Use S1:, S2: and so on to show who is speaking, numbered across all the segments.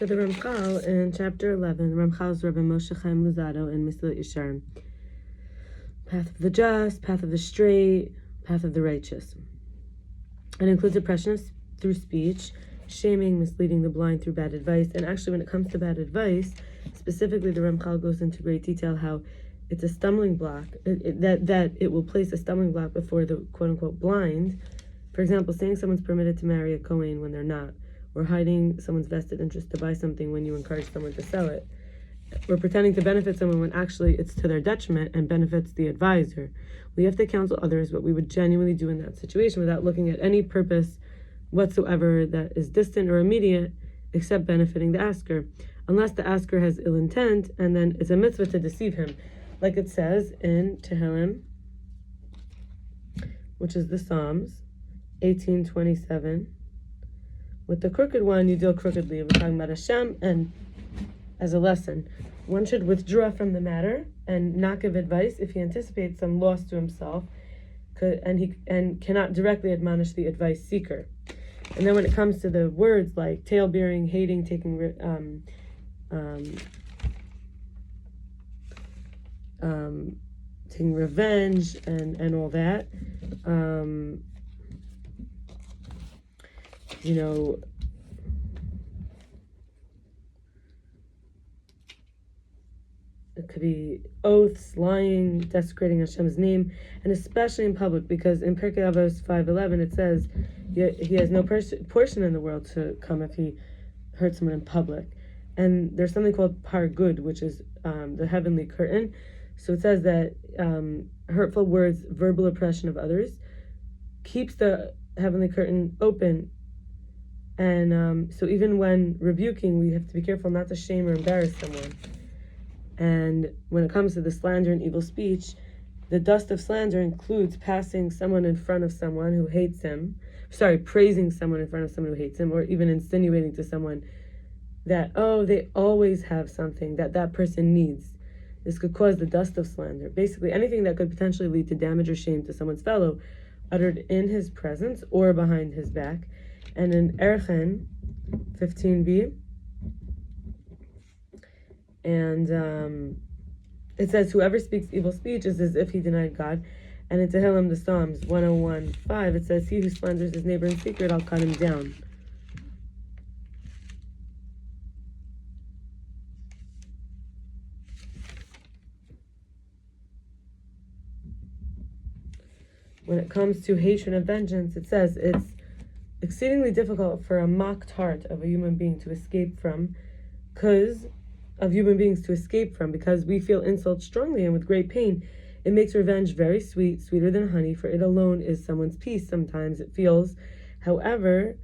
S1: So the ramchal in chapter 11, Ramchal's Rabbi Moshe Chaim Luzatto in Mishlei Yesharim. Path of the just, path of the straight, path of the righteous. It includes oppression through speech, shaming, misleading the blind through bad advice. And actually, when it comes to bad advice, specifically the Ramchal goes into great detail how it's a stumbling block, that it will place a stumbling block before the quote-unquote blind. For example, saying someone's permitted to marry a Kohen when they're not, or hiding someone's vested interest to buy something when you encourage someone to sell it, or pretending to benefit someone when actually it's to their detriment and benefits the advisor. We have to counsel others what we would genuinely do in that situation without looking at any purpose whatsoever that is distant or immediate except benefiting the asker, unless the asker has ill intent, and then it's a mitzvah to deceive him, like it says in tehillim, which is the Psalms 18:27. With the crooked one, you deal crookedly. We're talking about Hashem, and as a lesson, one should withdraw from the matter and not give advice if he anticipates some loss to himself, and cannot directly admonish the advice seeker. And then when it comes to the words like tale-bearing, hating, taking revenge, and all that, it could be oaths, lying, desecrating Hashem's name, and especially in public, because in pirkei avot 5:11 it says he has no portion in the world to come if he hurts someone in public. And there's something called pargud, which is the heavenly curtain. So it says that hurtful words, verbal oppression of others, keeps the heavenly curtain open. And so even when rebuking, we have to be careful not to shame or embarrass someone. And when it comes to the slander and evil speech, the dust of slander includes passing someone in front of someone who hates him, praising someone in front of someone who hates him, or even insinuating to someone that, they always have something that person needs. This could cause the dust of slander. Basically, anything that could potentially lead to damage or shame to someone's fellow, uttered in his presence or behind his back. And in erchin 15b, and it says, whoever speaks evil speech is as if he denied God. And in tehillim, the Psalms 101:5, it says, he who slanders his neighbor in secret, I'll cut him down. When it comes to hatred and vengeance, it says it's exceedingly difficult for a mocked heart of a human being to escape from, because we feel insults strongly and with great pain. It makes revenge very sweet, sweeter than honey, for it alone is someone's peace. Sometimes it feels, however,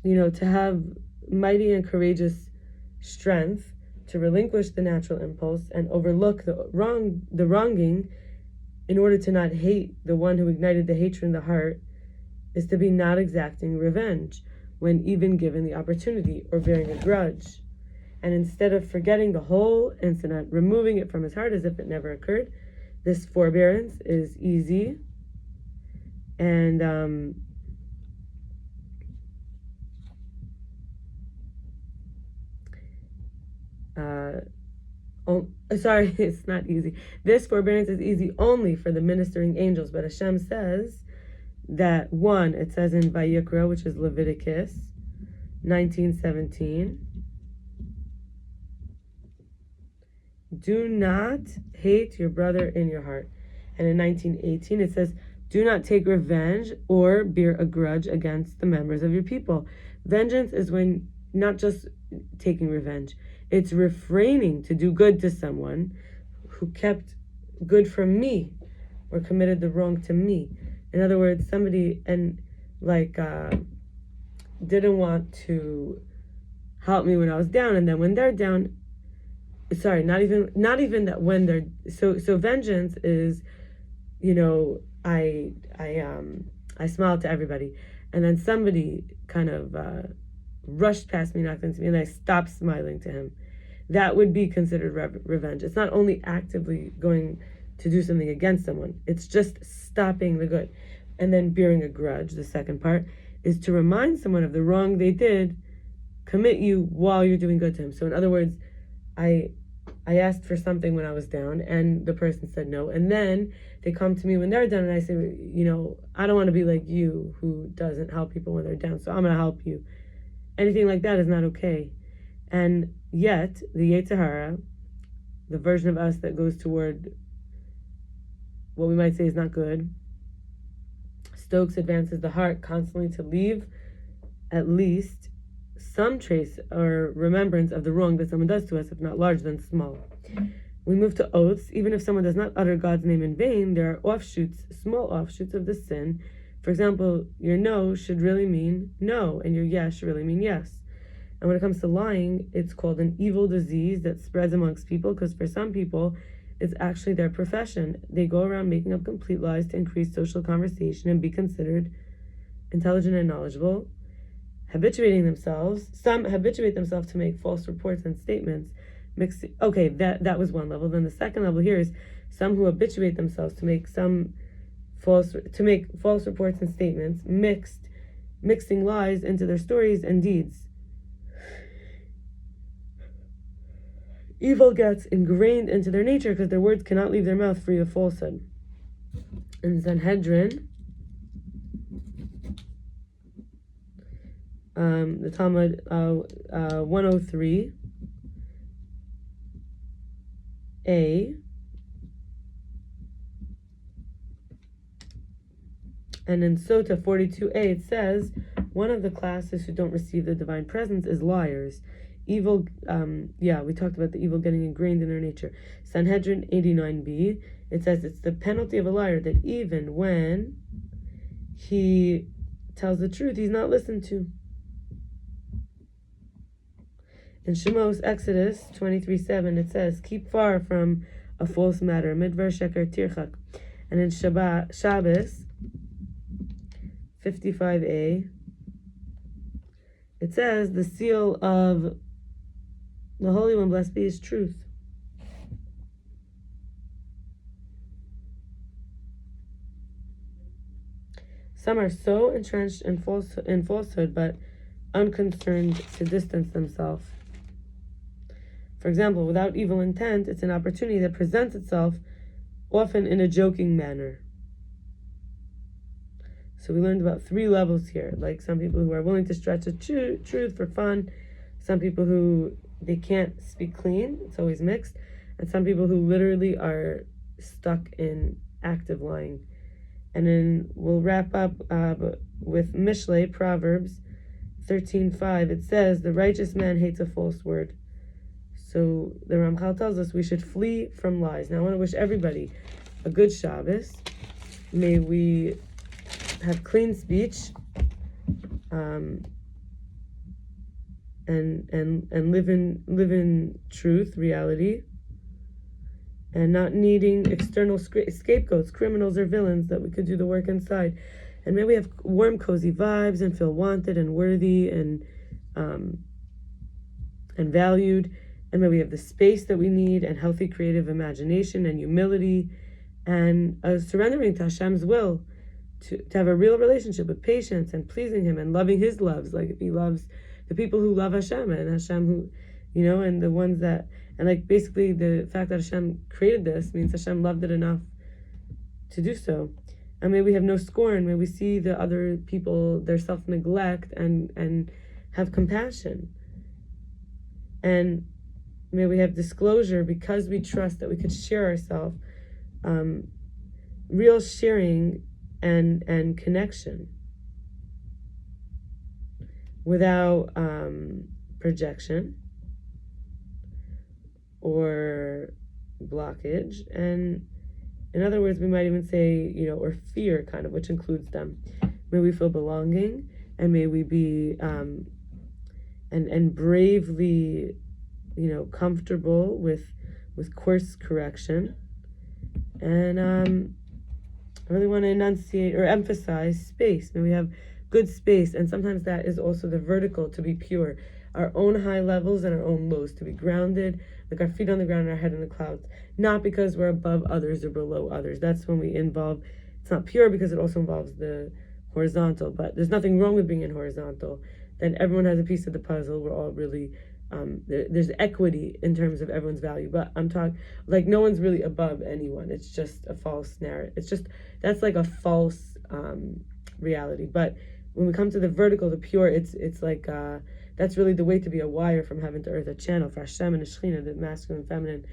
S1: to have mighty and courageous strength to relinquish the natural impulse and overlook the wronging in order to not hate the one who ignited the hatred in the heart, is to be not exacting revenge when even given the opportunity, or bearing a grudge. And instead of forgetting the whole incident, removing it from his heart as if it never occurred, this forbearance is easy. And it's not easy. This forbearance is easy only for the ministering angels, but Hashem says that it says in vayikra, which is Leviticus 19:17, do not hate your brother in your heart. And in 19:18 it says, do not take revenge or bear a grudge against the members of your people. Vengeance is when not just taking revenge, it's refraining to do good to someone who kept good from me or committed the wrong to me. In other words, somebody didn't want to help me when I was down, and then when they're down, not even that when they're so vengeance is, I smiled to everybody, and then somebody kind of rushed past me, knocked into me, and I stopped smiling to him. That would be considered revenge. It's not only actively going to do something against someone, it's just stopping the good. And then bearing a grudge, the second part, is to remind someone of the wrong they did, commit you while you're doing good to him. So in other words, I asked for something when I was down, and the person said no, and then they come to me when they're down, and I say, I don't want to be like you who doesn't help people when they're down, so I'm going to help you. Anything like that is not okay. And yet, the Yetzer Hara, the version of us that goes toward what we might say is not good, stokes, advances the heart constantly to leave at least some trace or remembrance of the wrong that someone does to us, if not larger than small. We move to oaths. Even if someone does not utter God's name in vain, there are offshoots, small offshoots of the sin. For example, your no should really mean no, and your yes should really mean yes. And when it comes to lying, it's called an evil disease that spreads amongst people, because for some people, it's actually their profession. They go around making up complete lies to increase social conversation and be considered intelligent and knowledgeable, some habituate themselves to make false reports and statements. Okay, that was one level. Then the second level here is some who habituate themselves to make false reports and statements, mixing lies into their stories and deeds. Evil gets ingrained into their nature because their words cannot leave their mouth free of falsehood. In Sanhedrin, the Talmud 103a, and in Sota 42a it says, one of the classes who don't receive the divine presence is liars. Evil, we talked about the evil getting ingrained in their nature. Sanhedrin 89b, it says it's the penalty of a liar that even when he tells the truth, he's not listened to. In Shemos, Exodus 23:7, it says, keep far from a false matter, midvar sheker tirchak. And in Shabbos 55a, it says, the seal of the Holy One, blessed be his truth. Some are so entrenched in falsehood, but unconcerned to distance themselves. For example, without evil intent, it's an opportunity that presents itself often in a joking manner. So we learned about 3 levels here, like some people who are willing to stretch the truth for fun, some people who they can't speak clean, it's always mixed, and some people who literally are stuck in active lying. And then we'll wrap up with Mishlei, Proverbs 13:5. It says, the righteous man hates a false word. So the ramchal tells us we should flee from lies. Now I want to wish everybody a good Shabbos. May we have clean speech, and live in truth, reality, and not needing external scapegoats, criminals or villains, that we could do the work inside. And may we have warm, cozy vibes and feel wanted and worthy and valued. And may we have the space that we need and healthy creative imagination and humility and surrendering to Hashem's will, to have a real relationship with patience and pleasing him and loving his loves, like if he loves the people who love Hashem, and Hashem who, and the ones that, and like basically the fact that Hashem created this means Hashem loved it enough to do so. And may we have no scorn, may we see the other people, their self-neglect, and have compassion. And may we have disclosure because we trust that we could share ourselves, real sharing and connection without projection or blockage. And in other words, we might even say, or fear, kind of, which includes them. May we feel belonging, and may we be and bravely, comfortable with course correction. And I really want to enunciate or emphasize space. May we have good space, and sometimes that is also the vertical, to be pure. Our own high levels and our own lows, to be grounded, like our feet on the ground and our head in the clouds. Not because we're above others or below others. That's when we involve, it's not pure because it also involves the horizontal, but there's nothing wrong with being in horizontal. Then everyone has a piece of the puzzle. We're all really there's equity in terms of everyone's value. But I'm talking like no one's really above anyone. It's just a false narrative. It's just that's like a false reality. But when we come to the vertical, the pure, it's like that's really the way to be a wire from heaven to earth, a channel for Hashem and Shekhinah, the masculine and feminine.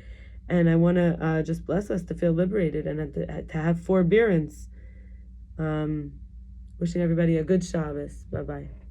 S1: And I want to just bless us to feel liberated and to have forbearance. Wishing everybody a good Shabbos. Bye-bye.